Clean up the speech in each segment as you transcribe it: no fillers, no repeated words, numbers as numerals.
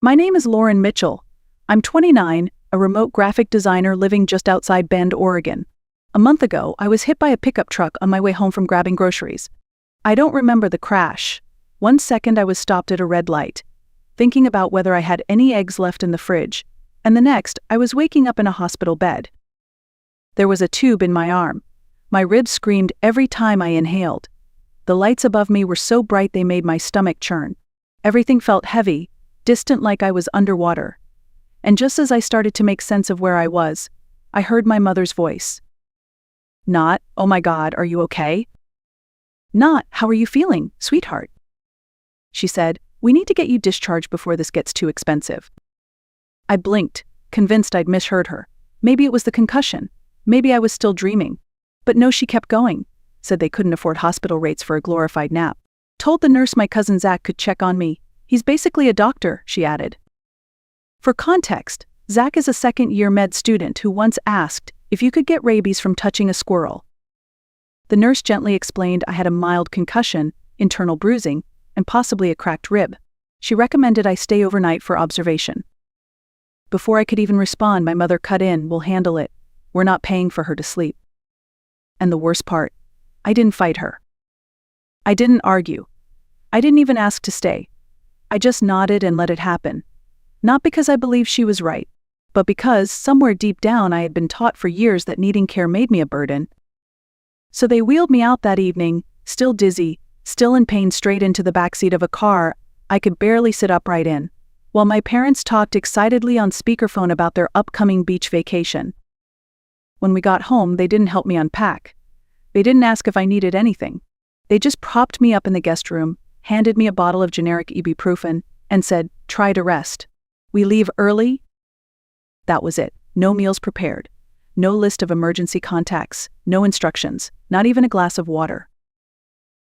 My name is Lauren Mitchell. I'm 29, a remote graphic designer living just outside Bend, Oregon. A month ago, I was hit by a pickup truck on my way home from grabbing groceries. I don't remember the crash. 1 second I was stopped at a red light, thinking about whether I had any eggs left in the fridge, and the next, I was waking up in a hospital bed. There was a tube in my arm. My ribs screamed every time I inhaled. The lights above me were so bright they made my stomach churn. Everything felt heavy, distant, like I was underwater. And just as I started to make sense of where I was, I heard my mother's voice. Not, "Oh my God, are you okay?" Not, "How are you feeling, sweetheart?" She said, "We need to get you discharged before this gets too expensive." I blinked, convinced I'd misheard her. Maybe it was the concussion. Maybe I was still dreaming. But no, she kept going. Said they couldn't afford hospital rates for a glorified nap. Told the nurse my cousin Zach could check on me. He's basically a doctor, she added. For context, Zach is a second-year med student who once asked if you could get rabies from touching a squirrel. The nurse gently explained I had a mild concussion, internal bruising, and possibly a cracked rib. She recommended I stay overnight for observation. Before I could even respond, my mother cut in, "We'll handle it. We're not paying for her to sleep." And the worst part, I didn't fight her. I didn't argue. I didn't even ask to stay. I just nodded and let it happen. Not because I believed she was right, but because, somewhere deep down, I had been taught for years that needing care made me a burden. So they wheeled me out that evening, still dizzy, still in pain, straight into the backseat of a car I could barely sit upright in, while my parents talked excitedly on speakerphone about their upcoming beach vacation. When we got home, they didn't help me unpack. They didn't ask if I needed anything. They just propped me up in the guest room, handed me a bottle of generic ibuprofen, and said, "Try to rest. We leave early." That was it. No meals prepared. No list of emergency contacts. No instructions. Not even a glass of water.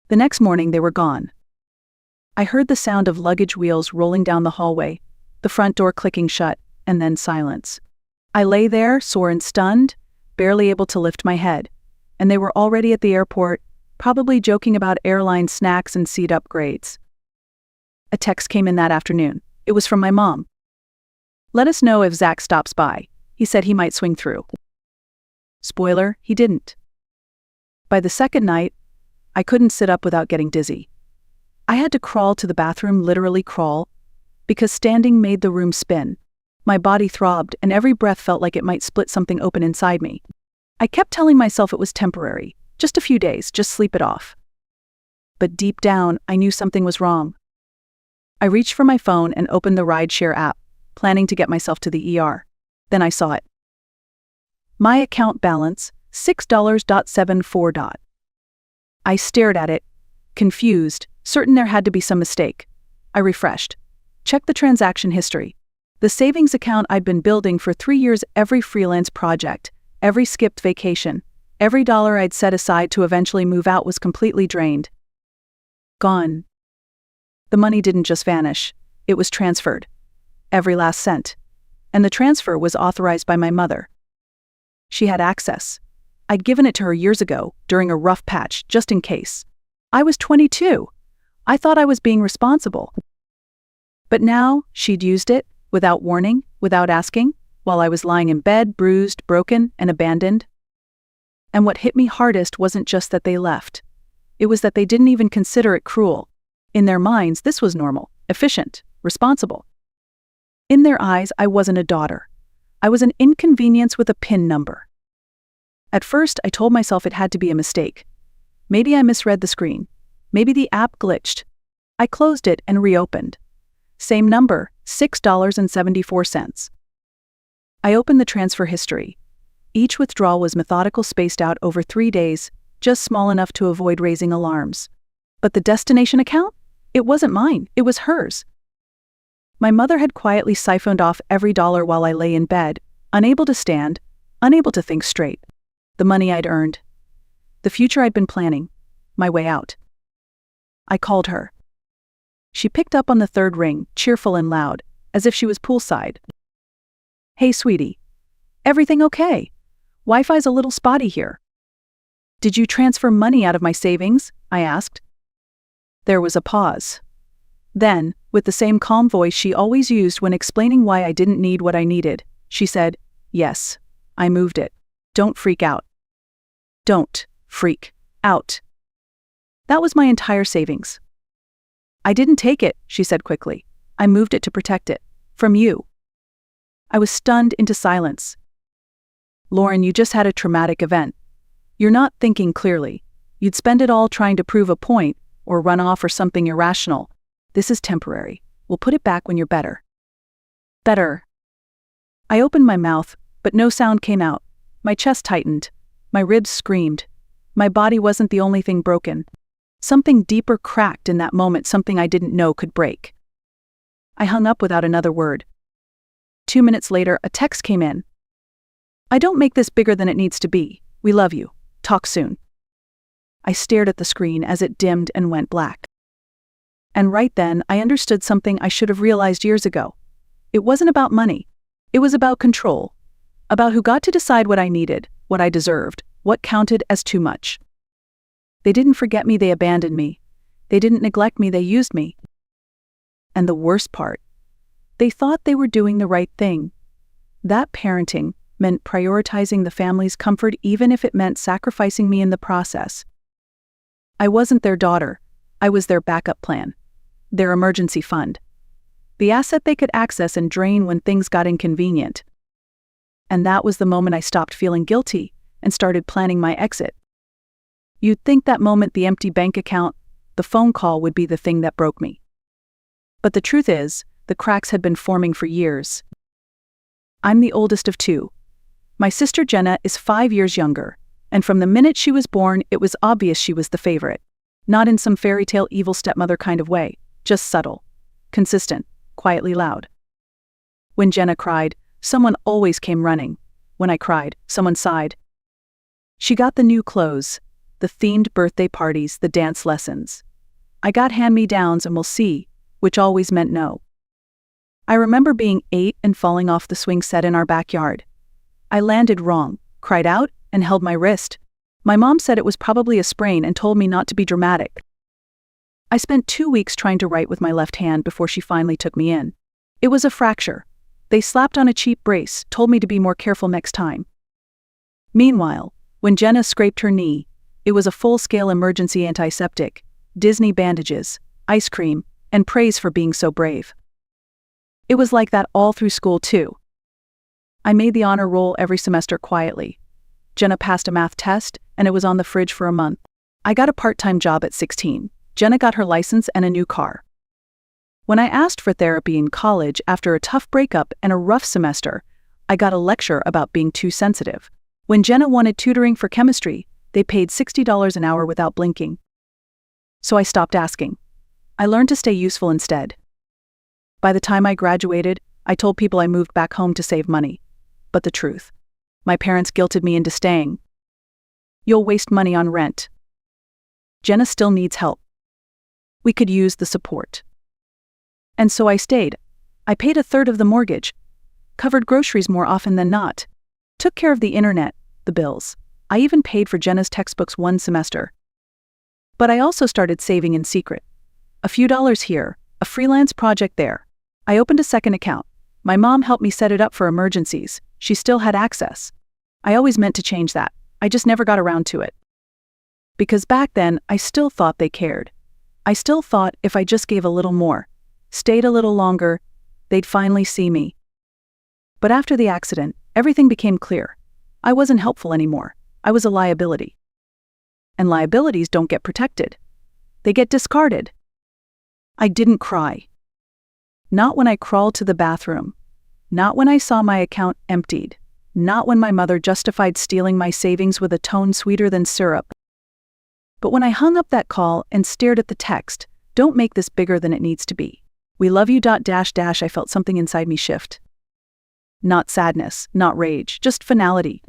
The next morning, they were gone. I heard the sound of luggage wheels rolling down the hallway, the front door clicking shut, and then silence. I lay there, sore and stunned, barely able to lift my head, and they were already at the airport, probably joking about airline snacks and seat upgrades. A text came in that afternoon. It was from my mom. "Let us know if Zach stops by. He said he might swing through." Spoiler, he didn't. By the second night, I couldn't sit up without getting dizzy. I had to crawl to the bathroom, literally crawl, because standing made the room spin. My body throbbed, and every breath felt like it might split something open inside me. I kept telling myself it was temporary, just a few days, just sleep it off. But deep down, I knew something was wrong. I reached for my phone and opened the rideshare app, planning to get myself to the ER. Then I saw it. My account balance, $6.74. I stared at it, confused, certain there had to be some mistake. I refreshed. Checked the transaction history. The savings account I'd been building for 3 years, every freelance project, every skipped vacation, every dollar I'd set aside to eventually move out was completely drained. Gone. The money didn't just vanish, it was transferred. Every last cent. And the transfer was authorized by my mother. She had access. I'd given it to her years ago, during a rough patch, just in case. I was 22. I thought I was being responsible. But now, she'd used it, without warning, without asking, while I was lying in bed, bruised, broken, and abandoned. And what hit me hardest wasn't just that they left. It was that they didn't even consider it cruel. In their minds, this was normal, efficient, responsible. In their eyes, I wasn't a daughter. I was an inconvenience with a PIN number. At first, I told myself it had to be a mistake. Maybe I misread the screen. Maybe the app glitched. I closed it and reopened. Same number, $6.74. I opened the transfer history. Each withdrawal was methodical, spaced out over 3 days, just small enough to avoid raising alarms. But the destination account? It wasn't mine, it was hers. My mother had quietly siphoned off every dollar while I lay in bed, unable to stand, unable to think straight. The money I'd earned. The future I'd been planning. My way out. I called her. She picked up on the third ring, cheerful and loud, as if she was poolside. "Hey, sweetie. Everything okay? Wi-Fi's a little spotty here." "Did you transfer money out of my savings?" I asked. There was a pause. Then, With the same calm voice she always used when explaining why I didn't need what I needed, she said, "Yes, I moved it. Don't freak out. Don't freak out." That was my entire savings. "I didn't take it," she said quickly. "I moved it to protect it. From you." I was stunned into silence. "Lauren, you just had a traumatic event. You're not thinking clearly. You'd spend it all trying to prove a point, or run off or something irrational. This is temporary. We'll put it back when you're better." Better. I opened my mouth, but no sound came out. My chest tightened. My ribs screamed. My body wasn't the only thing broken. Something deeper cracked in that moment, something I didn't know could break. I hung up without another word. 2 minutes later, a text came in. "I don't make this bigger than it needs to be. We love you. Talk soon." I stared at the screen as it dimmed and went black. And right then, I understood something I should have realized years ago. It wasn't about money. It was about control. About who got to decide what I needed, what I deserved, what counted as too much. They didn't forget me, they abandoned me. They didn't neglect me, they used me. And the worst part, they thought they were doing the right thing. That parenting meant prioritizing the family's comfort even if it meant sacrificing me in the process. I wasn't their daughter. I was their backup plan. Their emergency fund. The asset they could access and drain when things got inconvenient. And that was the moment I stopped feeling guilty and started planning my exit. You'd think that moment the empty bank account, the phone call would be the thing that broke me. But the truth is, the cracks had been forming for years. I'm the oldest of two. My sister Jenna is 5 years younger, and from the minute she was born, it was obvious she was the favorite. Not in some fairy tale evil stepmother kind of way, just subtle, consistent, quietly loud. When Jenna cried, someone always came running. When I cried, someone sighed. She got the new clothes, the themed birthday parties, the dance lessons. I got hand-me-downs and we'll see, which always meant no. I remember being 8 and falling off the swing set in our backyard. I landed wrong, cried out, and held my wrist. My mom said it was probably a sprain and told me not to be dramatic. I spent 2 weeks trying to write with my left hand before she finally took me in. It was a fracture. They slapped on a cheap brace, told me to be more careful next time. Meanwhile, when Jenna scraped her knee, it was a full-scale emergency antiseptic, Disney bandages, ice cream, and praise for being so brave. It was like that all through school too. I made the honor roll every semester quietly. Jenna passed a math test, and it was on the fridge for a month. I got a part-time job at 16. Jenna got her license and a new car. When I asked for therapy in college after a tough breakup and a rough semester, I got a lecture about being too sensitive. When Jenna wanted tutoring for chemistry, they paid $60 an hour without blinking. So I stopped asking. I learned to stay useful instead. By the time I graduated, I told people I moved back home to save money. But the truth, my parents guilted me into staying. "You'll waste money on rent. Jenna still needs help. We could use the support." And so I stayed. I paid a third of the mortgage, covered groceries more often than not, took care of the internet, the bills. I even paid for Jenna's textbooks one semester. But I also started saving in secret. A few dollars here, a freelance project there. I opened a second account. My mom helped me set it up for emergencies. She still had access. I always meant to change that. I just never got around to it. Because back then, I still thought they cared. I still thought if I just gave a little more, stayed a little longer, they'd finally see me. But after the accident, everything became clear. I wasn't helpful anymore. I was a liability. And liabilities don't get protected. They get discarded. I didn't cry. Not when I crawled to the bathroom. Not when I saw my account emptied. Not when my mother justified stealing my savings with a tone sweeter than syrup. But when I hung up that call and stared at the text, "Don't make this bigger than it needs to be. We love you. I felt something inside me shift. Not sadness, not rage, just finality.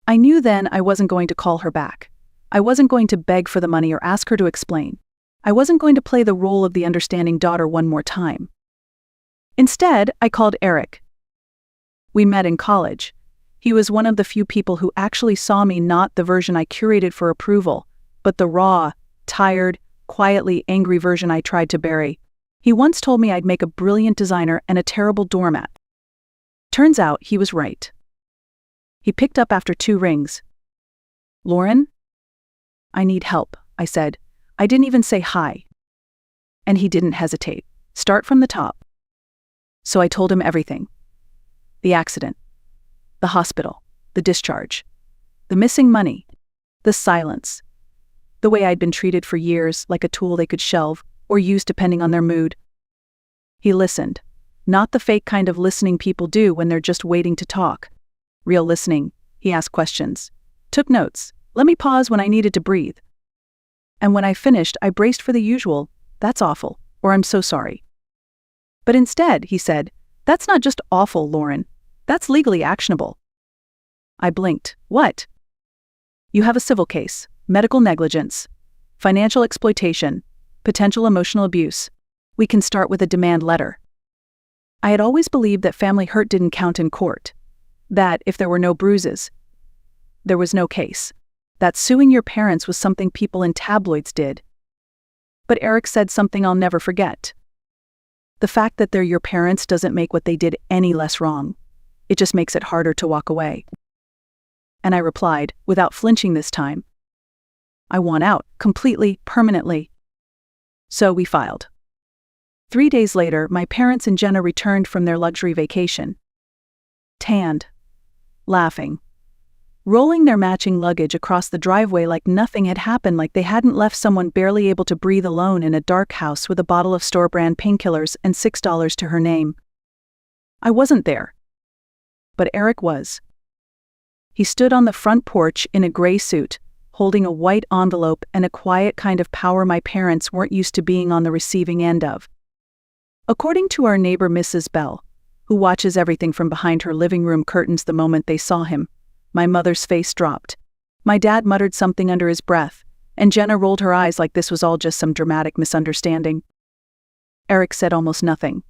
I knew then I wasn't going to call her back. I wasn't going to beg for the money or ask her to explain. I wasn't going to play the role of the understanding daughter one more time. Instead, I called Eric. We met in college. He was one of the few people who actually saw me, not the version I curated for approval, but the raw, tired, quietly angry version I tried to bury. He once told me I'd make a brilliant designer and a terrible doormat. Turns out he was right. He picked up after 2 rings. "Lauren?" "I need help," I said. I didn't even say hi. And he didn't hesitate. "Start from the top." So I told him everything. The accident, the hospital, the discharge, the missing money, the silence, the way I'd been treated for years like a tool they could shelve or use depending on their mood. He listened, not the fake kind of listening people do when they're just waiting to talk. Real listening. He asked questions, took notes, let me pause when I needed to breathe. And when I finished, I braced for the usual, "That's awful," or "I'm so sorry." But instead, he said, "That's not just awful, Lauren. That's legally actionable." I blinked. "What?" "You have a civil case, medical negligence, financial exploitation, potential emotional abuse. We can start with a demand letter." I had always believed that family hurt didn't count in court. That if there were no bruises, there was no case. That suing your parents was something people in tabloids did. But Eric said something I'll never forget. "The fact that they're your parents doesn't make what they did any less wrong. It just makes it harder to walk away." And I replied, without flinching this time, "I want out, completely, permanently." So we filed. 3 days later, my parents and Jenna returned from their luxury vacation. Tanned, laughing, rolling their matching luggage across the driveway like nothing had happened, like they hadn't left someone barely able to breathe alone in a dark house with a bottle of store-brand painkillers and $6 to her name. I wasn't there. But Eric was. He stood on the front porch in a gray suit, holding a white envelope and a quiet kind of power my parents weren't used to being on the receiving end of. According to our neighbor Mrs. Bell, who watches everything from behind her living room curtains the moment they saw him, my mother's face dropped. My dad muttered something under his breath, and Jenna rolled her eyes like this was all just some dramatic misunderstanding. Eric said almost nothing.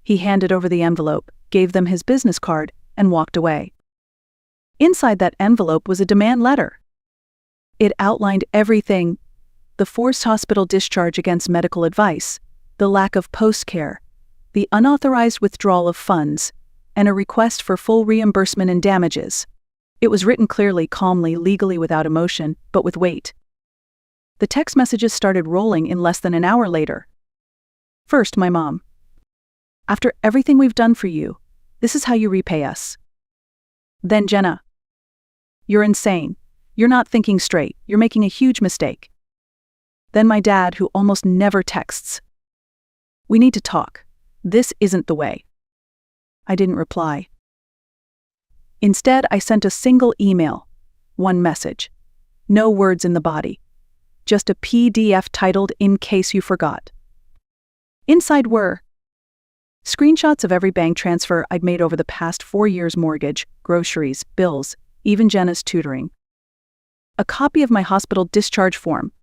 He handed over the envelope, gave them his business card, and walked away. Inside that envelope was a demand letter. It outlined everything: the forced hospital discharge against medical advice, the lack of post-care, the unauthorized withdrawal of funds, and a request for full reimbursement and damages. It was written clearly, calmly, legally, without emotion, but with weight. The text messages started rolling in less than an hour later. First, my mom. "After everything we've done for you, this is how you repay us." Then Jenna. "You're insane. You're not thinking straight. You're making a huge mistake." Then my dad, who almost never texts. "We need to talk. This isn't the way." I didn't reply. Instead, I sent a single email, one message. No words in the body. Just a PDF titled "In Case You Forgot." Inside were screenshots of every bank transfer I'd made over the past 4 years: mortgage, groceries, bills, even Jenna's tutoring. A copy of my hospital discharge form.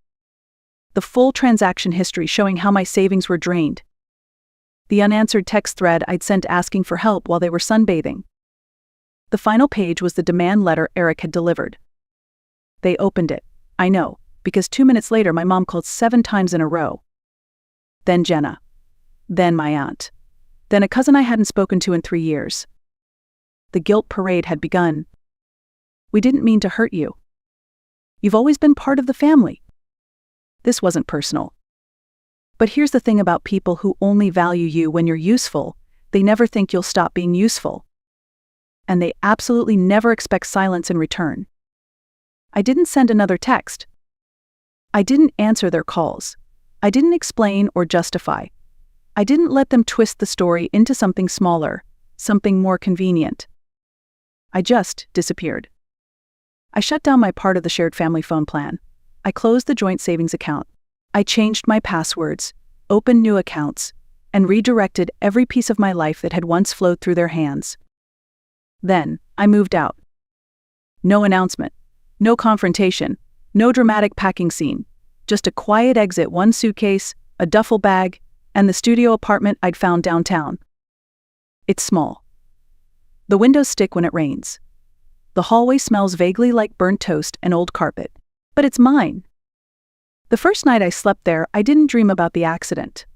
The full transaction history showing how my savings were drained. The unanswered text thread I'd sent asking for help while they were sunbathing. The final page was the demand letter Eric had delivered. They opened it, I know, because 2 minutes later my mom called 7 times in a row. Then Jenna. Then my aunt. Then a cousin I hadn't spoken to in 3 years. The guilt parade had begun. "We didn't mean to hurt you. You've always been part of the family." This wasn't personal. But here's the thing about people who only value you when you're useful: they never think you'll stop being useful. And they absolutely never expect silence in return. I didn't send another text. I didn't answer their calls. I didn't explain or justify. I didn't let them twist the story into something smaller, something more convenient. I just disappeared. I shut down my part of the shared family phone plan. I closed the joint savings account. I changed my passwords, opened new accounts, and redirected every piece of my life that had once flowed through their hands. Then, I moved out. No announcement, no confrontation, no dramatic packing scene, just a quiet exit, 1 suitcase, a duffel bag, and the studio apartment I'd found downtown. It's small. The windows stick when it rains. The hallway smells vaguely like burnt toast and old carpet, but it's mine. The first night I slept there, I didn't dream about the accident.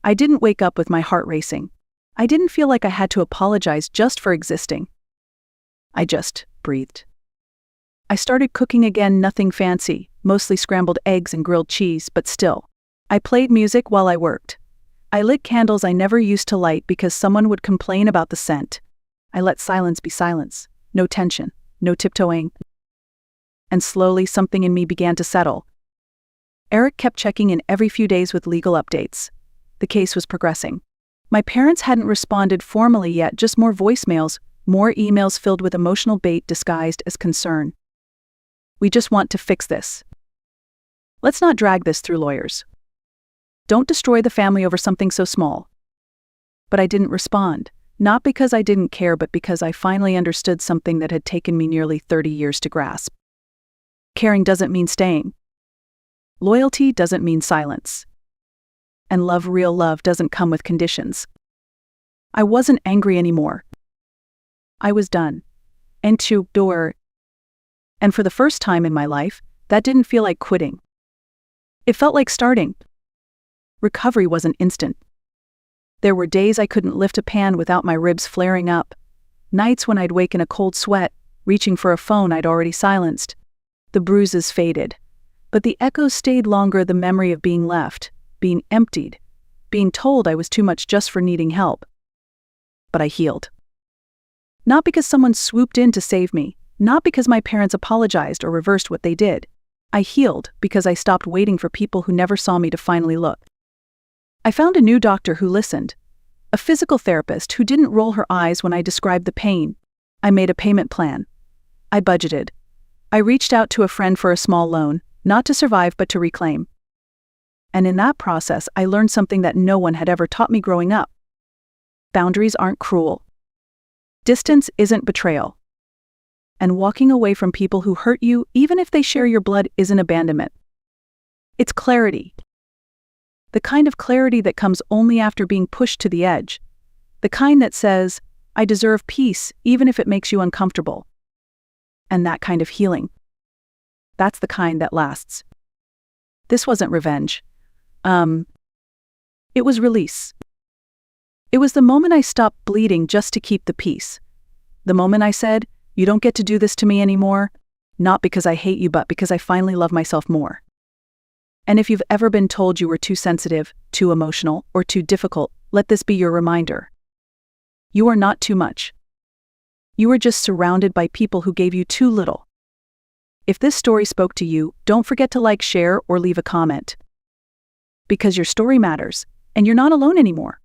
I didn't wake up with my heart racing. I didn't feel like I had to apologize just for existing. I just breathed. I started cooking again, nothing fancy, mostly scrambled eggs and grilled cheese, but still. I played music while I worked. I lit candles I never used to light because someone would complain about the scent. I let silence be silence. No tension, no tiptoeing. And slowly something in me began to settle. Eric kept checking in every few days with legal updates. The case was progressing. My parents hadn't responded formally yet, just more voicemails, more emails filled with emotional bait disguised as concern. We just want to fix this. Let's not drag this through lawyers. Don't destroy the family over something so small. But I didn't respond, not because I didn't care, but because I finally understood something that had taken me nearly 30 years to grasp. Caring doesn't mean staying. Loyalty doesn't mean silence. And love, real love, doesn't come with conditions. I wasn't angry anymore. I was done. And for the first time in my life, that didn't feel like quitting. It felt like starting. Recovery wasn't instant. There were days I couldn't lift a pan without my ribs flaring up. Nights when I'd wake in a cold sweat, reaching for a phone I'd already silenced. The bruises faded. But the echoes stayed longer, the memory of being left, being emptied, being told I was too much just for needing help. But I healed. Not because someone swooped in to save me, not because my parents apologized or reversed what they did. I healed because I stopped waiting for people who never saw me to finally look. I found a new doctor who listened, a physical therapist who didn't roll her eyes when I described the pain. I made a payment plan. I budgeted. I reached out to a friend for a small loan, not to survive but to reclaim. And in that process, I learned something that no one had ever taught me growing up. Boundaries aren't cruel. Distance isn't betrayal. And walking away from people who hurt you, even if they share your blood, isn't abandonment. It's clarity. The kind of clarity that comes only after being pushed to the edge. The kind that says, I deserve peace, even if it makes you uncomfortable. And that kind of healing. That's the kind that lasts. This wasn't revenge. It was release. It was the moment I stopped bleeding just to keep the peace. The moment I said, you don't get to do this to me anymore, not because I hate you, but because I finally love myself more. And if you've ever been told you were too sensitive, too emotional, or too difficult, let this be your reminder. You are not too much. You are just surrounded by people who gave you too little. If this story spoke to you, don't forget to like, share, or leave a comment. Because your story matters, and you're not alone anymore.